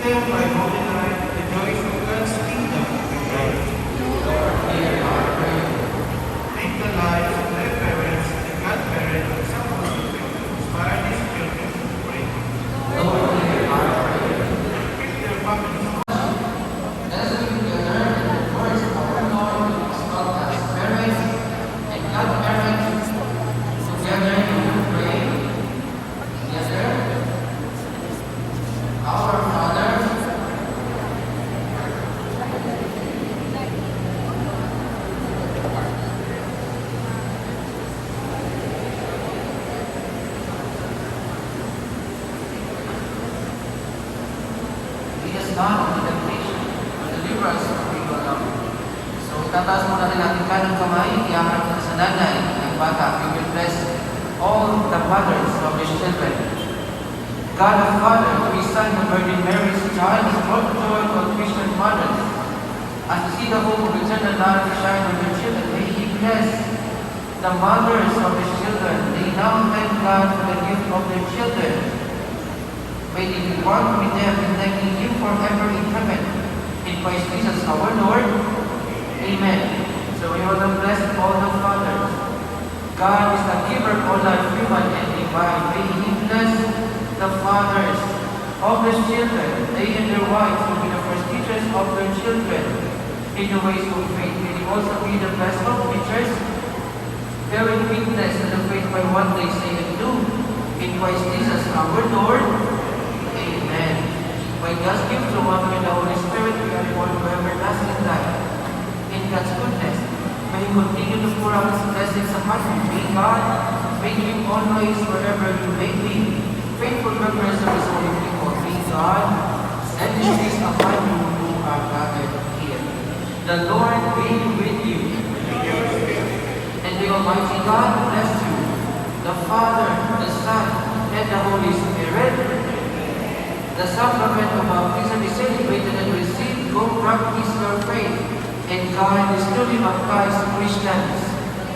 them by holy life, the joys of God's kingdom. Lord, hear our prayer. Make the lives of their parents and godparents examples of faith. Inspire these children to pray. Lord, hear our prayer. Keep their families. As we together in the words of our Lord to exalt God's parents and godparents, together we will pray. Together, our Father, lead us not into temptation, but deliver us from evil. So, tataas mo natin ating kanang kamay, iyakan kita sa nanay ng bata. We will bless all the mothers of these children. God the Father, through His Son, the Virgin Mary's child, has brought joy to all Christian mothers. As we see the hope of eternal life shine on their children, may He bless the mothers of His children. They now thank God for the gift of their children. May they be one with them in thanking Him forever in heaven. In Christ Jesus our Lord. Amen. So we want to bless all the fathers. God is the giver of all life, human and divine. May He bless the fathers of the children. They and their wives will be the first teachers of their children in the ways of faith. May they also be the best of teachers, bearing witness to the faith by what they say and do. In Christ Jesus our Lord. Amen. By God's gift to one with the Holy Spirit, we are born for everlasting life. In God's goodness, may He continue to pour out His blessings upon you. May God make you always wherever you may be. Faithful members of His holy people, may God send His peace upon you who are gathered here. The Lord be with you. And the Almighty God bless you, the Father, the Son, and the Holy Spirit. The sacrament of baptism is celebrated and received. Go practice your faith, and God is truly baptized Christians.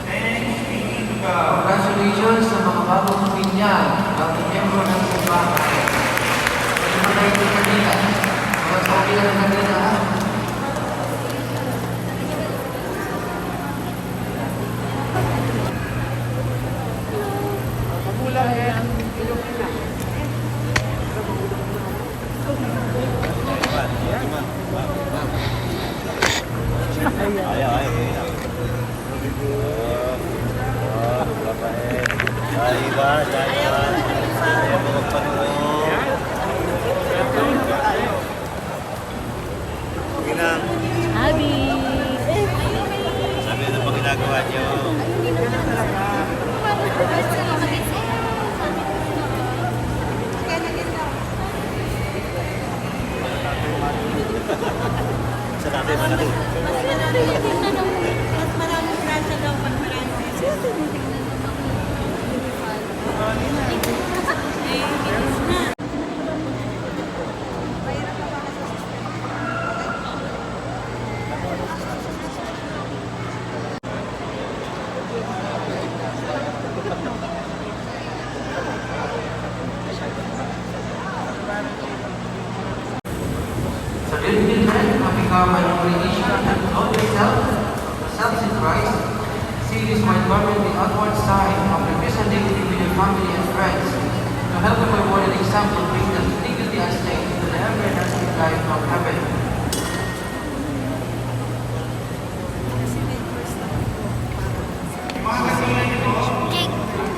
Thanks be to God. Congratulations sa mga bagong pamilya, bagong membro ng simbahan. Pwede mo na ito kanina. Mga pamilya na kanina. Magulang yan. Abi! Sabi ano pang ginagawa niyo? Sa natin, mga natin. Mas maraming grasya daw pag marami. So dear children, having come by obligation and clothe yourselves in Christ, see this white garment the outward sign of representing with your family and friends, to help them by word and example bring them dignity and state to the everlasting life of heaven.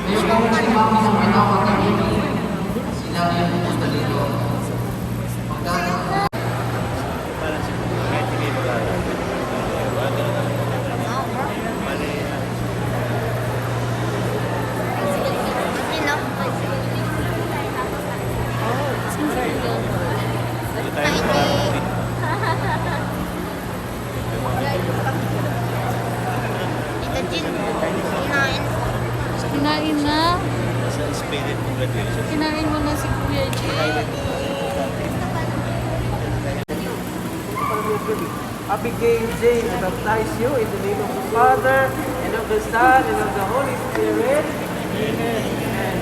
May mga si Mami ng pinawag ng hindi, sila yung pupunta dito. Magdadang Parang si kahit hindi mag-aaral. Hindi tayo marami. Kinain na. Sa spirit ng graduation. Kinain mo na si Kuya Jay. Abigail J. I baptize you in the name of the Father, and of the Son, and of the Holy Spirit. Amen. Amen.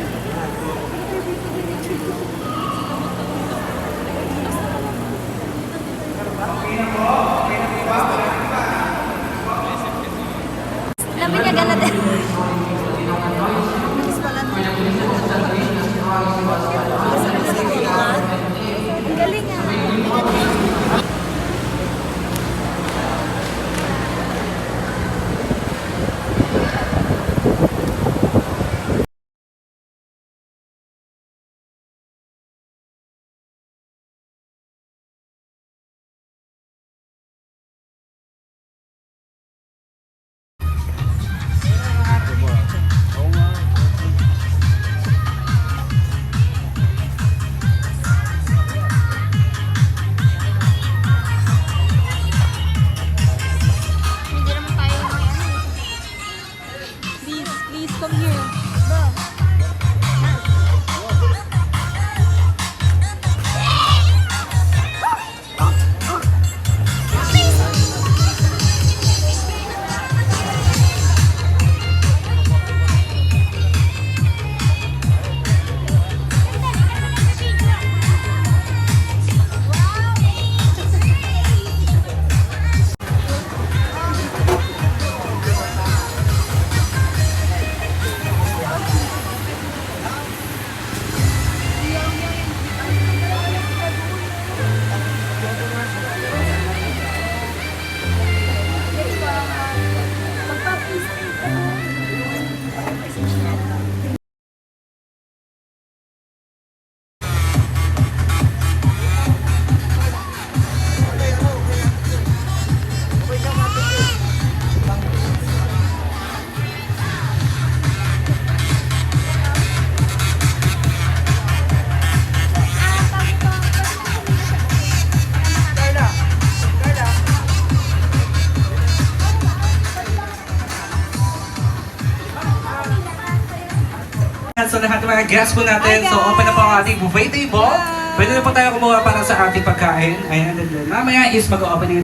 mga guests po natin. So, open na po ang ating buffet table. Pwede na po tayo kumuha para sa ating pagkain. Ayan, and then mamaya is mag-opening.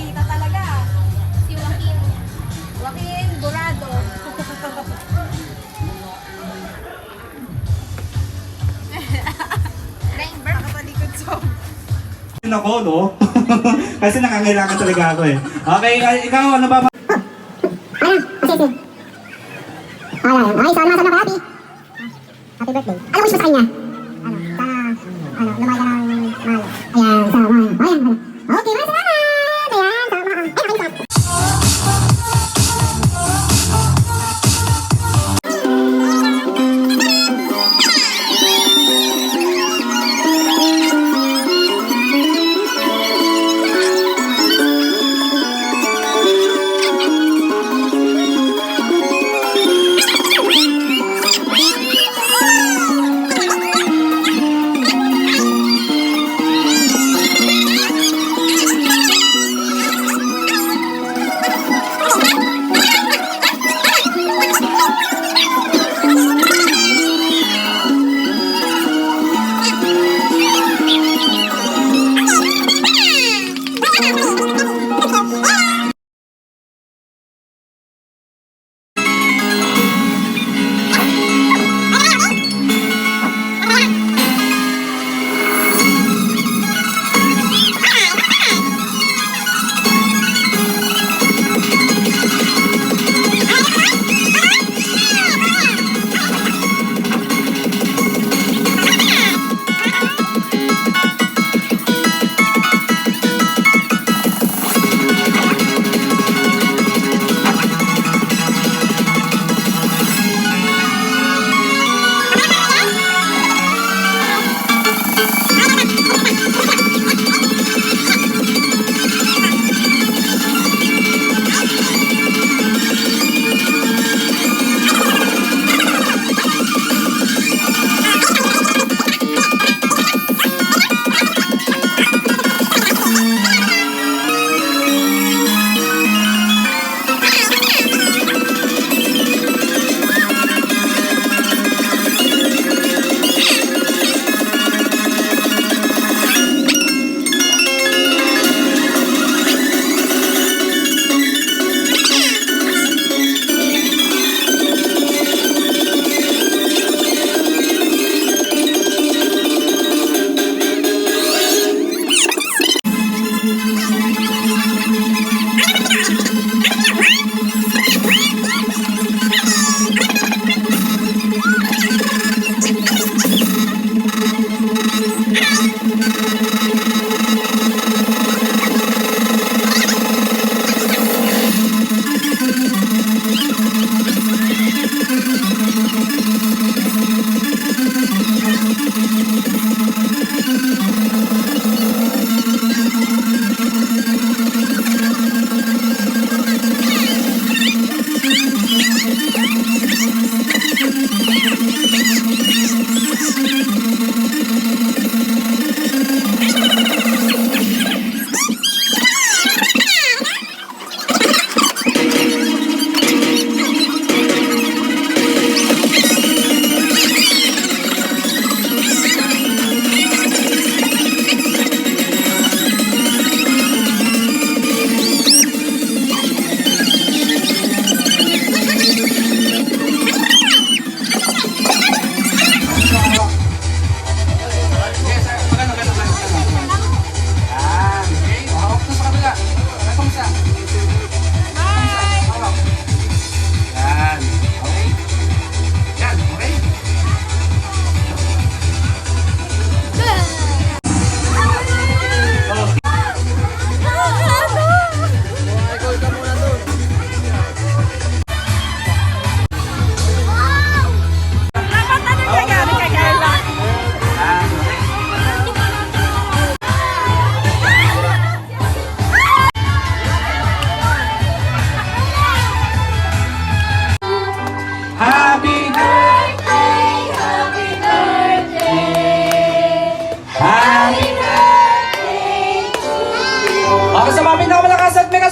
Kita talaga. Si Joaquin. Joaquin Dorado. Rainbow. Nakatalikod so. Ako, no? Kasi nakangailangan talaga ako eh. Okay, ikaw, ano ba? Okay, so ano masabi mo happy? Happy birthday. Ano wish mo sa kanya? Lumay ka ng mahal. Ayan, so, ayan. Okay, maraming salamat! Ayan, so, ayun,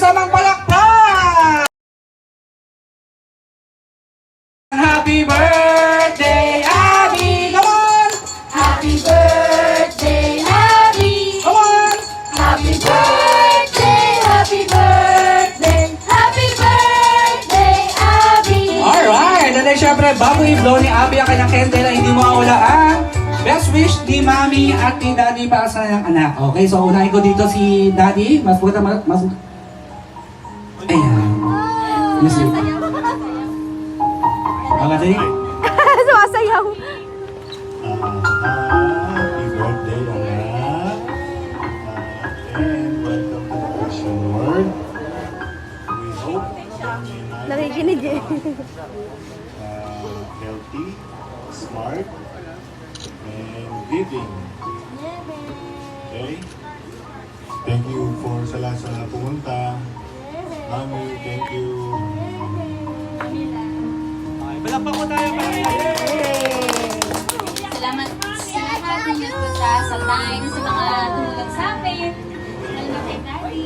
Sama-samang palakpak! Happy birthday, Abby! Come on! Happy birthday, Abby! Come on! Happy birthday, happy birthday, happy birthday, Abby! Alright! And then syempre, bago i-blow ni Abby ang kanyang candle, hindi mawawala ang best wish ni Mami at ni Daddy para sa kanyang anak. Okay, so unahin ko dito si Daddy. Mas puta, mas... Ayan. Yes, sir. Okay, Sumasayaw. Happy birthday, anak. And welcome to the Christian world. We hope Nakikinig eh. healthy, smart, and giving. Okay? Thank you for sa lahat sa pumunta. Mami, thank you. Palakpak po tayo para Salamat sa lahat ng nagpunta sa time, sa mga tumulong sa akin. Lalo na kay Daddy.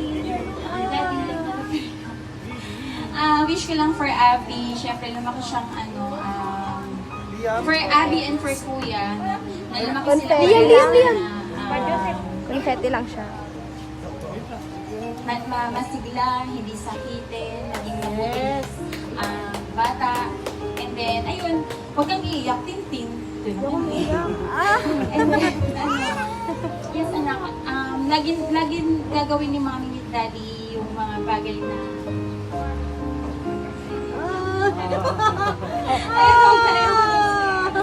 Wish ko lang for Abby, syempre lumaki siyang for Abby and for Kuya, na lumaki sila Confetti lang siya. masigla, hindi sakitin, maging mabuting bata. And then, ayun, huwag kang iiyak, tintin. And then, yes anak, laging gagawin ni Mami at Daddy yung mga bagay na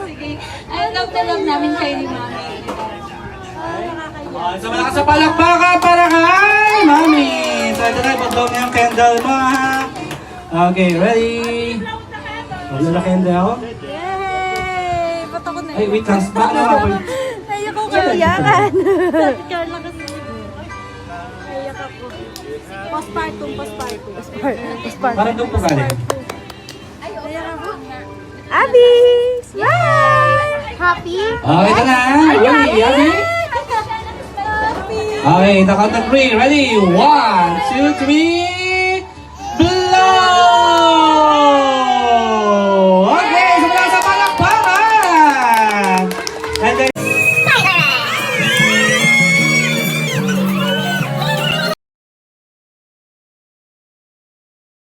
sige, love na love namin kayo ni Mami. So malakas sa palakpakan para kay Mami. So ito na, i-blow niya yung candle mo ha. Okay, ready? Wala na candle ako? Yay! Ba't ako na Ay, wait lang. Baka na ako. Naiyak ako kayakan. Sabi ka lang kasi. Naiyak ako. Postpartum. Parang doon po galing. Naiyak ako. Abby! Smile! Happy? Okay, ito na. Okay, Abby. Okay, the count of 3. Ready? 1, 2, 3.